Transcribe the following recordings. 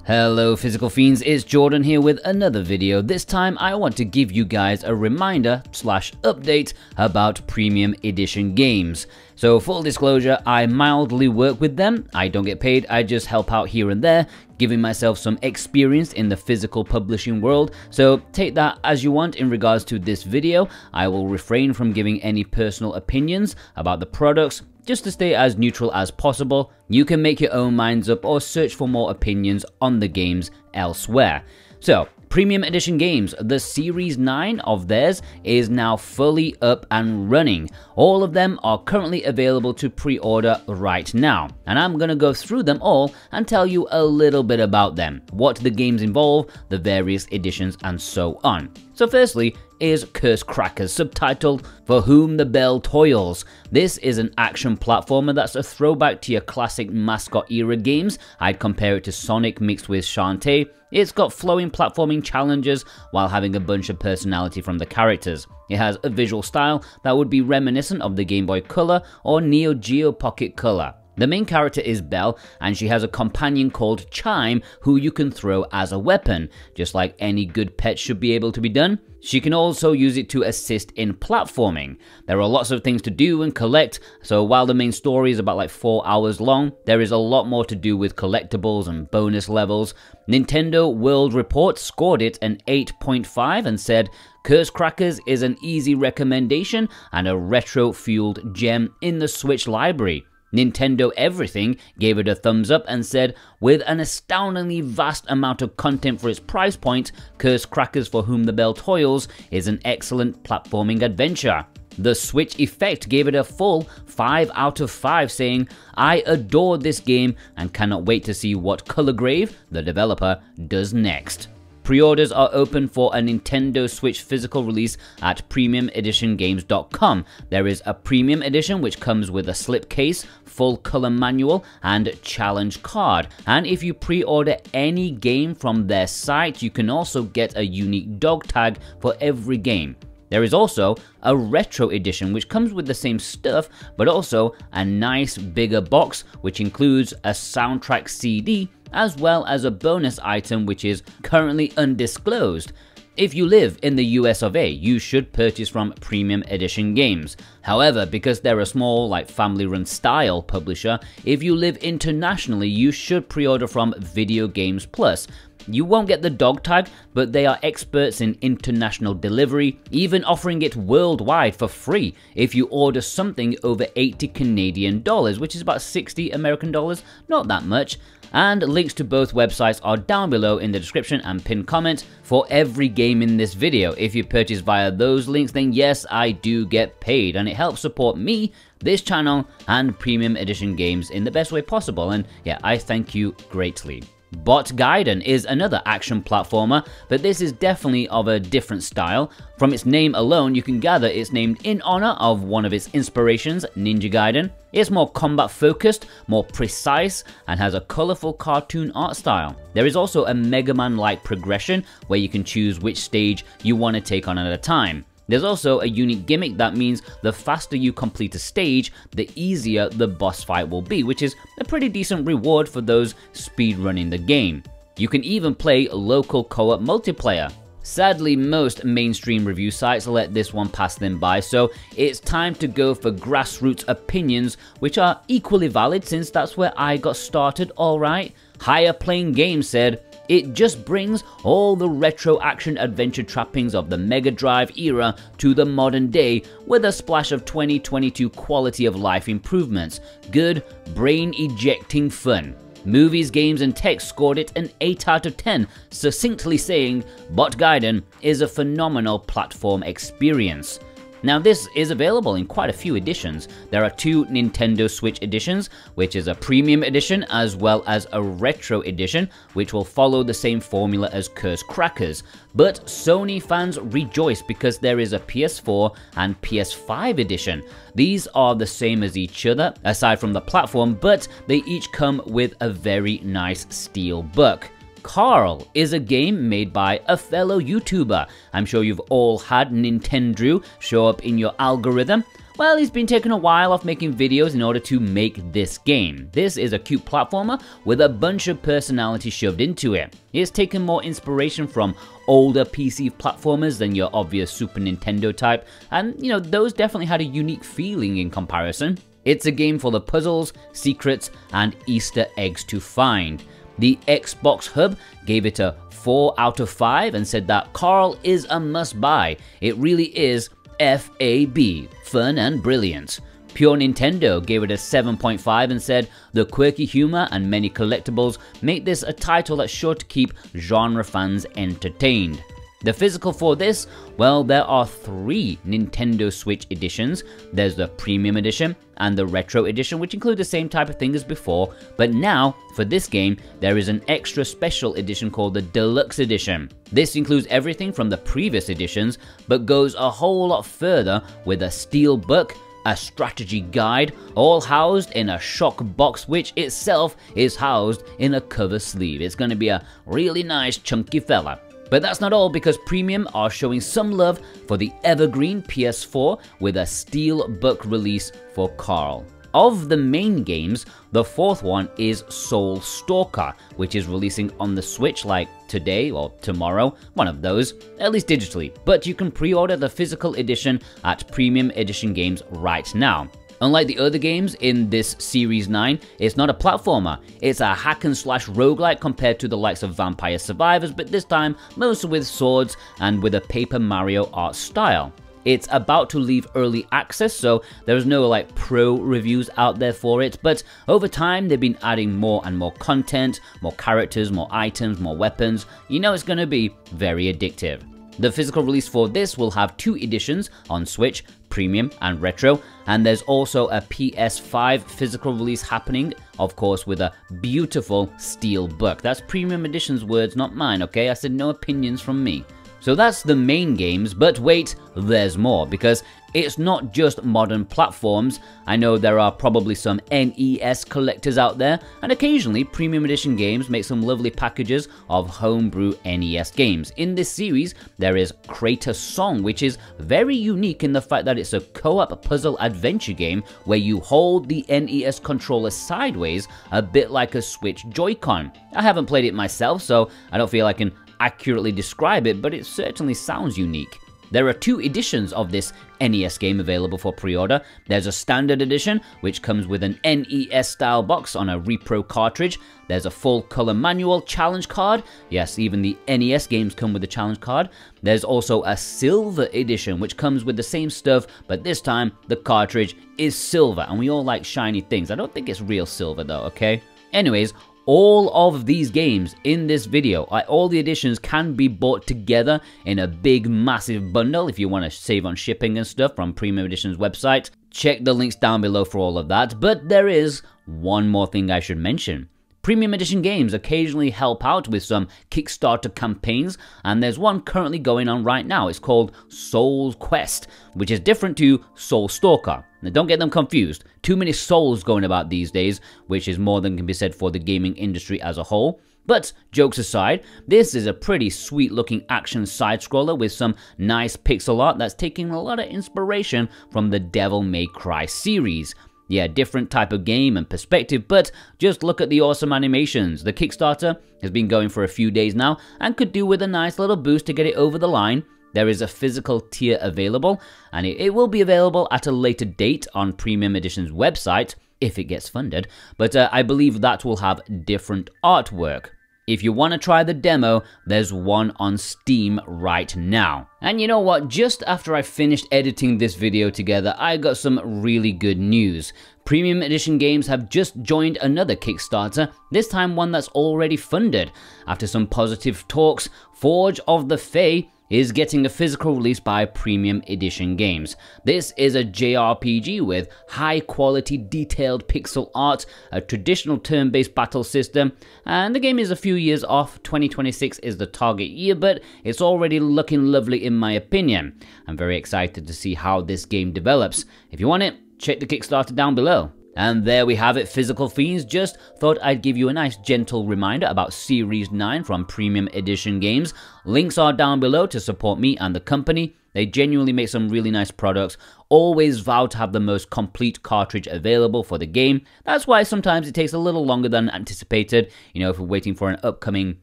Hello Physical Fiends, it's Jordan here with another video. This time I want to give you guys a reminder / update about Premium Edition games. So full disclosure, I mildly work with them. I don't get paid, I just help out here and there, giving myself some experience in the physical publishing world. So take that as you want in regards to this video. I will refrain from giving any personal opinions about the products, just to stay as neutral as possible. You can make your own minds up or search for more opinions on the games elsewhere. So, Premium Edition games, the Series 9 of theirs is now fully up and running. All of them are currently available to pre-order right now, and I'm gonna go through them all and tell you a little bit about them, what the games involve, the various editions, and so on. So firstly is Curse Crackers, subtitled For Whom the Bell Toils. This is an action platformer that's a throwback to your classic mascot era games. I'd compare it to Sonic mixed with Shantae. It's got flowing platforming challenges while having a bunch of personality from the characters. It has a visual style that would be reminiscent of the Game Boy Color or Neo Geo Pocket Color. The main character is Belle, and she has a companion called Chime who you can throw as a weapon, just like any good pet should be able to be done. She can also use it to assist in platforming. There are lots of things to do and collect, so while the main story is about like 4 hours long, there is a lot more to do with collectibles and bonus levels. Nintendo World Report scored it an 8.5 and said, Curse Crackers is an easy recommendation and a retro-fueled gem in the Switch library. Nintendo Everything gave it a thumbs up and said, with an astoundingly vast amount of content for its price point, Curse Crackers For Whom the Bell Toils is an excellent platforming adventure. The Switch Effect gave it a full 5 out of 5, saying, I adore this game and cannot wait to see what Colorgrave, the developer, does next. Pre-orders are open for a Nintendo Switch physical release at premiumeditiongames.com. There is a premium edition which comes with a slipcase, full color manual, and challenge card. And if you pre-order any game from their site, you can also get a unique dog tag for every game. There is also a retro edition which comes with the same stuff, but also a nice bigger box which includes a soundtrack CD as well as a bonus item which is currently undisclosed. If you live in the US of A, you should purchase from Premium Edition Games. However, because they're a small, like family-run style publisher, if you live internationally, you should pre-order from Video Games Plus. You won't get the dog tag, but they are experts in international delivery, even offering it worldwide for free if you order something over 80 Canadian dollars, which is about 60 American dollars, not that much. And links to both websites are down below in the description and pinned comment for every game in this video. If you purchase via those links, then yes, I do get paid, and it helps support me, this channel, and Premium Edition games in the best way possible, and yeah, I thank you greatly. Gaiden is another action platformer, but this is definitely of a different style. From its name alone, you can gather it's named in honor of one of its inspirations, Ninja Gaiden. It's more combat focused, more precise, and has a colorful cartoon art style. There is also a Mega Man-like progression where you can choose which stage you want to take on at a time. There's also a unique gimmick that means the faster you complete a stage, the easier the boss fight will be, which is a pretty decent reward for those speedrunning the game. You can even play local co-op multiplayer. Sadly, most mainstream review sites let this one pass them by, so it's time to go for grassroots opinions, which are equally valid since that's where I got started, alright. Higher Playing Games said, it just brings all the retro action adventure trappings of the Mega Drive era to the modern day with a splash of 2022 quality of life improvements. Good, brain-ejecting fun. Movies, Games and Tech scored it an 8 out of 10, succinctly saying, Gaiden is a phenomenal platform experience. Now this is available in quite a few editions. There are 2 Nintendo Switch editions, which is a premium edition as well as a retro edition, which will follow the same formula as Curse Crackers. But Sony fans rejoice because there is a PS4 and PS5 edition. These are the same as each other, aside from the platform, but they each come with a very nice steel buck. Carl is a game made by a fellow YouTuber. I'm sure you've all had Nintendo show up in your algorithm. well, he's been taking a while off making videos in order to make this game. This is a cute platformer with a bunch of personality shoved into it. It's taken more inspiration from older PC platformers than your obvious Super Nintendo type, and those definitely had a unique feeling in comparison. It's a game full of puzzles, secrets, and Easter eggs to find. The Xbox Hub gave it a 4 out of 5 and said that Carl is a must-buy. It really is FAB, fun and brilliant. Pure Nintendo gave it a 7.5 and said the quirky humor and many collectibles make this a title that's sure to keep genre fans entertained. The physical for this, well, there are 3 Nintendo Switch editions. There's the Premium Edition and the Retro Edition, which include the same type of thing as before, but now, for this game, there is an extra special edition called the Deluxe Edition. This includes everything from the previous editions, but goes a whole lot further with a steel book, a strategy guide, all housed in a shock box, which itself is housed in a cover sleeve. It's going to be a really nice chunky fella. But that's not all, because Premium are showing some love for the evergreen PS4 with a Steelbook release for Carl. Of the main games, the 4th one is Soul Stalker, which is releasing on the Switch like today or tomorrow, one of those, at least digitally, but you can pre-order the physical edition at Premium Edition Games right now. Unlike the other games in this Series 9, it's not a platformer, it's a hack and slash roguelike compared to the likes of Vampire Survivors, but this time mostly with swords and with a Paper Mario art style. It's about to leave early access, so there's no pro reviews out there for it, but over time they've been adding more and more content, more characters, more items, more weapons. It's going to be very addictive. The physical release for this will have 2 editions on Switch, Premium and Retro, and there's also a PS5 physical release happening, of course with a beautiful steel book. That's Premium Edition's words, not mine, okay? I said no opinions from me. So that's the main games, but wait, there's more, because it's not just modern platforms. I know there are probably some NES collectors out there, and occasionally Premium Edition games make some lovely packages of homebrew NES games. In this series, there is Kratos Song, which is very unique in the fact that it's a co-op puzzle adventure game where you hold the NES controller sideways, a bit like a Switch Joy-Con. I haven't played it myself, so I don't feel I can accurately describe it, but it certainly sounds unique. There are 2 editions of this NES game available for pre-order. There's a standard edition, which comes with an NES style box on a repro cartridge. There's a full color manual challenge card. Yes, even the NES games come with a challenge card. There's also a silver edition, which comes with the same stuff, but this time the cartridge is silver, and we all like shiny things. I don't think it's real silver though, okay? Anyways, all of these games in this video, all the editions can be bought together in a big massive bundle if you want to save on shipping and stuff from Premium Edition's website. Check the links down below for all of that, but there is one more thing I should mention. Premium Edition games occasionally help out with some Kickstarter campaigns, and there's one currently going on right now. It's called Soul Quest, which is different to Soul Stalker. Now don't get them confused. Too many souls going about these days, which is more than can be said for the gaming industry as a whole. But jokes aside, this is a pretty sweet looking action side-scroller with some nice pixel art that's taking a lot of inspiration from the Devil May Cry series. Yeah, different type of game and perspective, but just look at the awesome animations. The Kickstarter has been going for a few days now and could do with a nice little boost to get it over the line. There is a physical tier available, and it will be available at a later date on Premium Edition's website, if it gets funded, but I believe that will have different artwork. If you want to try the demo, there's one on Steam right now. And you know what, just after I finished editing this video together, I got some really good news. Premium Edition Games have just joined another Kickstarter, this time one that's already funded. After some positive talks, Forge of the Fae is getting a physical release by Premium Edition Games. This is a JRPG with high quality detailed pixel art, a traditional turn-based battle system, and the game is a few years off. 2026 is the target year, but it's already looking lovely in my opinion. I'm very excited to see how this game develops. If you want it, check the Kickstarter down below. And there we have it, Physical Fiends. Just thought I'd give you a nice gentle reminder about Series 9 from Premium Edition Games. Links are down below to support me and the company. They genuinely make some really nice products, always vow to have the most complete cartridge available for the game. That's why sometimes it takes a little longer than anticipated, you know, if we're waiting for an upcoming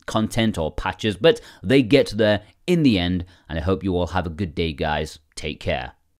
content or patches, but they get there in the end, and I hope you all have a good day, guys. Take care.